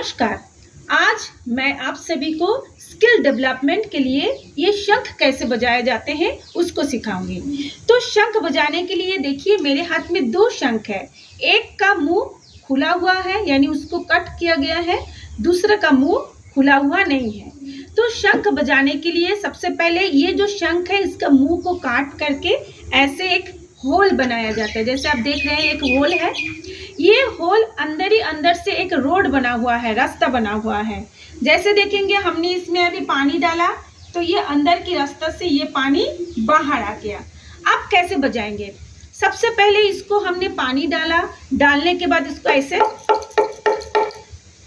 नमस्कार। आज मैं आप सभी को स्किल डेवलपमेंट के लिए ये शंख कैसे बजाए जाते हैं उसको सिखाऊंगी। तो शंख बजाने के लिए देखिए मेरे हाथ में दो शंख है। एक का मुंह खुला हुआ है यानी उसको कट किया गया है, दूसरा का मुंह खुला हुआ नहीं है। तो शंख बजाने के लिए सबसे पहले ये जो शंख है इसका मुंह को काट करके ऐसे एक होल बनाया जाता है। जैसे आप देख रहे हैं एक होल है, ये होल अंदर ही अंदर से एक रोड बना हुआ है, रास्ता बना हुआ है। जैसे देखेंगे हमने इसमें अभी पानी डाला तो ये अंदर की रास्ता से ये पानी बाहर आ गया। अब कैसे बजाएंगे? सबसे पहले इसको हमने पानी डाला, डालने के बाद इसको ऐसे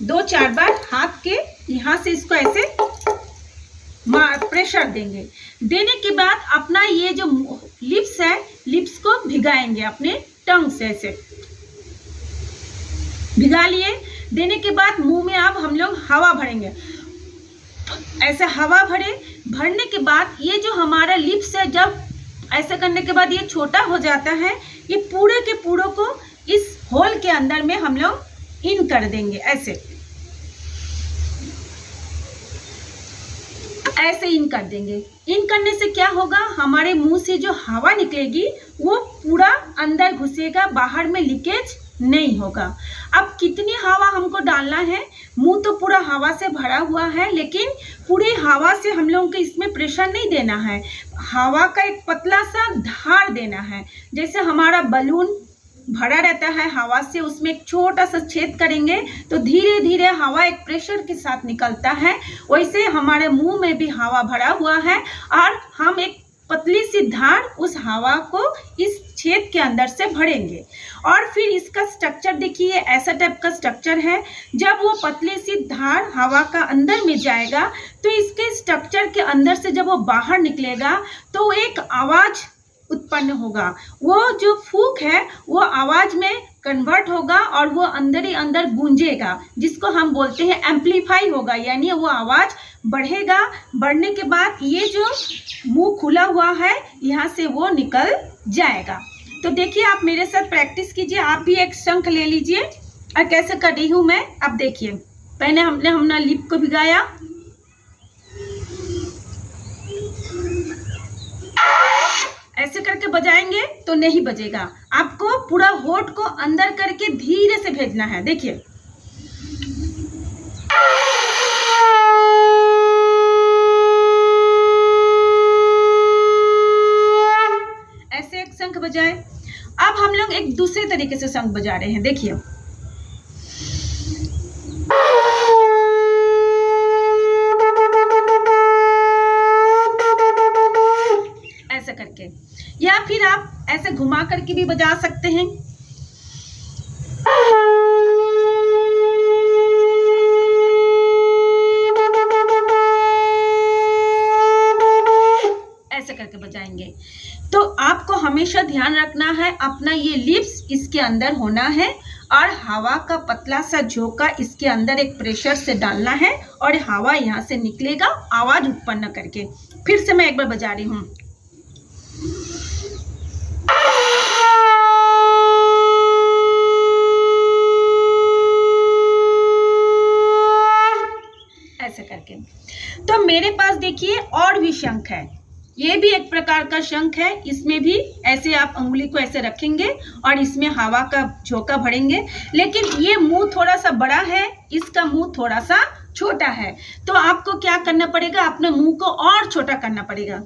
2-4 बार हाथ के यहाँ से इसको ऐसे प्रेशर देंगे। देने के बाद अपना ये जो लिप्स है, लिप्स को भिगाएंगे अपने टंग से, ऐसे भिगा लिए। देने के बाद मुंह में अब हम लोग हवा भरेंगे, ऐसे हवा भरने के बाद ये जो हमारा लिप्स है, जब ऐसे करने के बाद ये छोटा हो जाता है, ये पूरे के पूरे को इस होल के अंदर में हम लोग इन कर देंगे। ऐसे इन कर देंगे। इन करने से क्या होगा, हमारे मुंह से जो हवा निकलेगी वो पूरा अंदर घुसेगा, बाहर में लीकेज नहीं होगा। अब कितनी हवा हमको डालना है? मुंह तो पूरा हवा से भरा हुआ है, लेकिन पूरी हवा से हम लोगों को इसमें प्रेशर नहीं देना है। हवा का एक पतला सा धार देना है। जैसे हमारा बलून भरा रहता है हवा से, उसमें एक छोटा सा छेद करेंगे तो धीरे धीरे हवा एक प्रेशर के साथ निकलता है। वैसे हमारे मुंह में भी हवा भरा हुआ है और हम एक पतली सी धार उस हवा को इस छेद के अंदर से भरेंगे। और फिर इसका स्ट्रक्चर देखिए, ऐसा टाइप का स्ट्रक्चर है। जब वो पतली सी धार हवा का अंदर में जाएगा तो इसके स्ट्रक्चर के अंदर से जब वो बाहर निकलेगा तो एक आवाज उत्पन्न होगा। वो जो फूंक है वो आवाज में कन्वर्ट होगा और वो अंदर ही अंदर गूंजेगा, जिसको हम बोलते हैं एम्पलीफाई होगा, यानी वो आवाज बढ़ेगा। बढ़ने के बाद ये जो मुंह खुला हुआ है यहाँ से वो निकल जाएगा। तो देखिए आप मेरे साथ प्रैक्टिस कीजिए। आप भी एक शंख ले लीजिए और कैसे कर रही हूँ मैं। अब देखिए, पहले हमने लिप को भिगाया, ऐसे करके बजाएंगे तो नहीं बजेगा। आपको पूरा होठ को अंदर करके धीरे से भेजना है। देखिए ऐसे एक शंख बजाए। अब हम लोग एक दूसरे तरीके से शंख बजा रहे हैं। देखिए ऐसे करके, या फिर आप ऐसे घुमा करके भी बजा सकते हैं। ऐसे करके बजाएंगे। तो आपको हमेशा ध्यान रखना है अपना ये लिप्स इसके अंदर होना है और हवा का पतला सा झोंका इसके अंदर एक प्रेशर से डालना है और हवा यहाँ से निकलेगा आवाज उत्पन्न करके। फिर से मैं एक बार बजा रही हूँ। ऐसे करके। तो मेरे पास देखिए और भी शंख है, ये भी एक प्रकार का शंख है। इसमें भी ऐसे आप अंगुली को ऐसे रखेंगे और इसमें हवा का झोंका भरेंगे, लेकिन ये मुंह थोड़ा सा बड़ा है, इसका मुंह थोड़ा सा छोटा है। तो आपको क्या करना पड़ेगा, अपने मुंह को और छोटा करना पड़ेगा।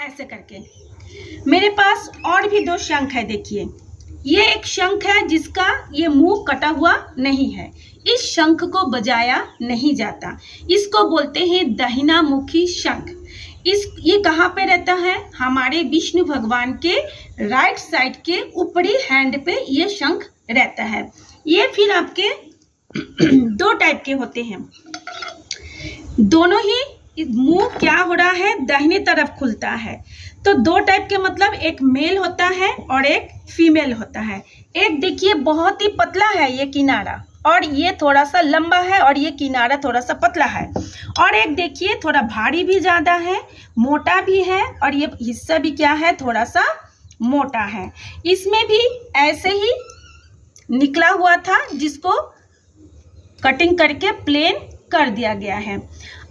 ऐसे करके। मेरे पास और भी दो शंख है। देखिए ये एक शंख है जिसका ये मुंह कटा हुआ नहीं है। इस शंख को बजाया नहीं जाता, इसको बोलते हैं दहिना मुखी शंख। ये कहाँ पे रहता है? हमारे विष्णु भगवान के राइट साइड के ऊपरी हैंड पे ये शंख रहता है। ये फिर आपके दो टाइप के होते हैं, दोनों ही मुंह क्या हो रहा है, दाहिने तरफ खुलता है। तो दो टाइप के मतलब एक मेल होता है और एक फीमेल होता है। एक देखिए बहुत ही पतला है ये किनारा, और ये थोड़ा सा लंबा है और ये किनारा थोड़ा सा पतला है। और एक देखिए थोड़ा भारी भी ज़्यादा है, मोटा भी है, और ये हिस्सा भी क्या है, थोड़ा सा मोटा है। इसमें भी ऐसे ही निकला हुआ था जिसको कटिंग करके प्लेन कर दिया गया है।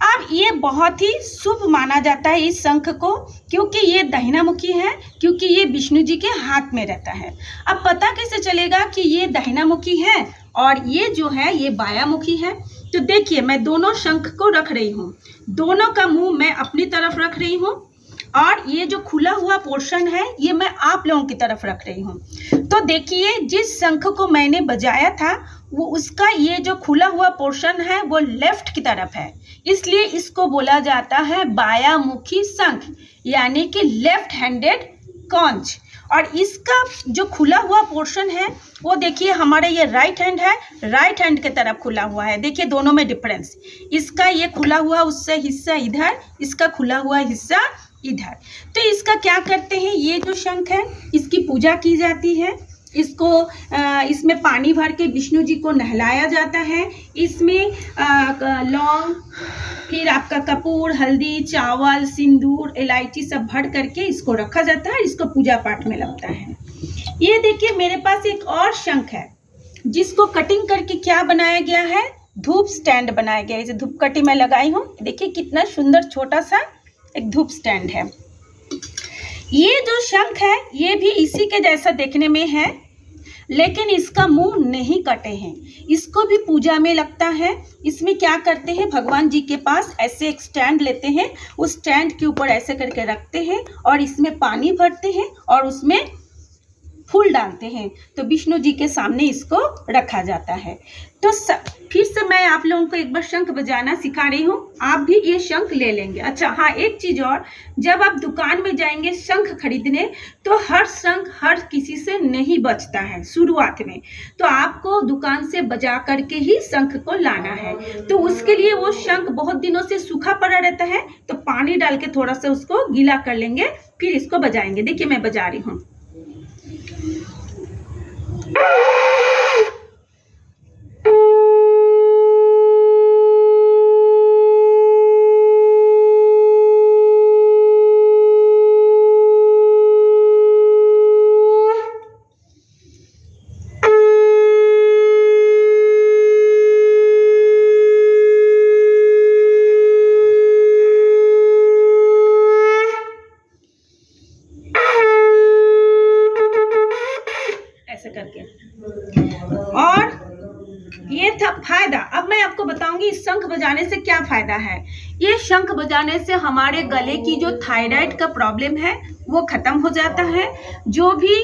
अब ये बहुत ही शुभ माना जाता है इस शंख को, क्योंकि ये दक्षिणामुखी है, क्योंकि ये विष्णु जी के हाथ में रहता है। अब पता कैसे चलेगा कि ये दक्षिणामुखी है और ये जो है ये बायामुखी है? तो देखिए मैं दोनों शंख को रख रही हूँ, दोनों का मुंह मैं अपनी तरफ रख रही हूँ और ये जो खुला हुआ पोर्शन है ये मैं आप लोगों की तरफ रख रही हूँ। तो देखिए जिस शंख को मैंने बजाया था वो उसका ये जो खुला हुआ पोर्शन है वो लेफ्ट की तरफ है, इसलिए इसको बोला जाता है बायामुखी शंख, यानी कि लेफ्ट हैंडेड कॉन्च। और इसका जो खुला हुआ पोर्शन है वो देखिए हमारे ये राइट हैंड है, राइट हैंड के तरफ खुला हुआ है। देखिए दोनों में डिफरेंस, इसका ये खुला हुआ उससे हिस्सा इधर, इसका खुला हुआ हिस्सा इधर। तो इसका क्या करते हैं, ये जो शंख है इसकी पूजा की जाती है, इसको इसमें पानी भर के विष्णु जी को नहलाया जाता है। इसमें लौंग, फिर आपका कपूर, हल्दी, चावल, सिंदूर, इलायची सब भर करके इसको रखा जाता है, इसको पूजा पाठ में लगता है। ये देखिए मेरे पास एक और शंख है जिसको कटिंग करके क्या बनाया गया है, धूप स्टैंड बनाया गया है। इसे धूप कटी मैं लगाई हूँ, देखिए कितना सुंदर छोटा सा एक धूप स्टैंड है। ये जो शंख है ये भी इसी के जैसा देखने में है, लेकिन इसका मुंह नहीं कटे हैं, इसको भी पूजा में लगता है। इसमें क्या करते हैं, भगवान जी के पास ऐसे एक स्टैंड लेते हैं, उस स्टैंड के ऊपर ऐसे करके रखते हैं और इसमें पानी भरते हैं और उसमें फूल डालते हैं, तो विष्णु जी के सामने इसको रखा जाता है। तो फिर से मैं आप लोगों को एक बार शंख बजाना सिखा रही हूँ, आप भी ये शंख ले लेंगे। अच्छा हाँ, एक चीज़ और, जब आप दुकान में जाएंगे शंख खरीदने तो हर शंख हर किसी से नहीं बजता है शुरुआत में, तो आपको दुकान से बजा करके ही शंख को लाना है। तो उसके लिए वो शंख बहुत दिनों से सूखा पड़ा रहता है, तो पानी डाल के थोड़ा सा उसको गीला कर लेंगे, फिर इसको बजाएंगे। देखिए मैं बजा रही हूँ। ऐसे करके, और ये था फायदा। अब मैं आपको बताऊंगी इस शंख बजाने से क्या फायदा है। ये शंख बजाने से हमारे गले की जो थायराइड का प्रॉब्लम है वो खत्म हो जाता है। जो भी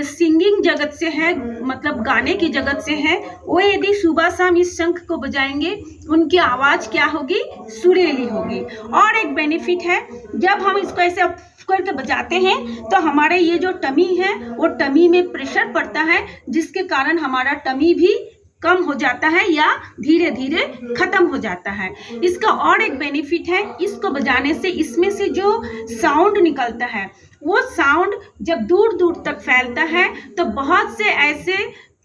सिंगिंग जगत से है, मतलब गाने की जगत से है, वो यदि सुबह शाम इस शंख को बजाएंगे उनकी आवाज़ क्या होगी, सुरीली होगी। और एक बेनिफिट है, जब हम इसको ऐसे करके बजाते हैं तो हमारे ये जो टमी है वो टमी में प्रेशर पड़ता है, जिसके कारण हमारा टमी भी कम हो जाता है या धीरे धीरे खत्म हो जाता है। इसका और एक बेनिफिट है, इसको बजाने से इसमें से जो साउंड निकलता है वो साउंड जब दूर दूर तक फैलता है तो बहुत से ऐसे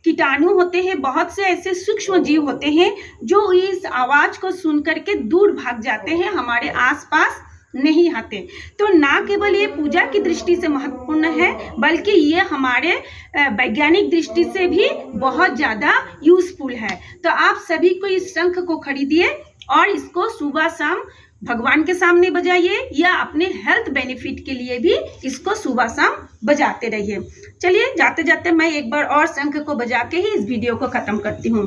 कीटाणु होते हैं, बहुत से ऐसे सूक्ष्म जीव होते हैं जो इस आवाज़ को सुन करके दूर भाग जाते हैं, हमारे आसपास नहीं आते। तो ना केवल ये पूजा की दृष्टि से महत्वपूर्ण है, बल्कि ये हमारे वैज्ञानिक दृष्टि से भी बहुत ज़्यादा यूजफुल है। तो आप सभी को इस शंख को खरीदिए और इसको सुबह शाम भगवान के सामने बजाइए, या अपने हेल्थ बेनिफिट के लिए भी इसको सुबह शाम बजाते रहिए। चलिए जाते जाते मैं एक बार और शंख को बजा के ही इस वीडियो को ख़त्म करती हूँ।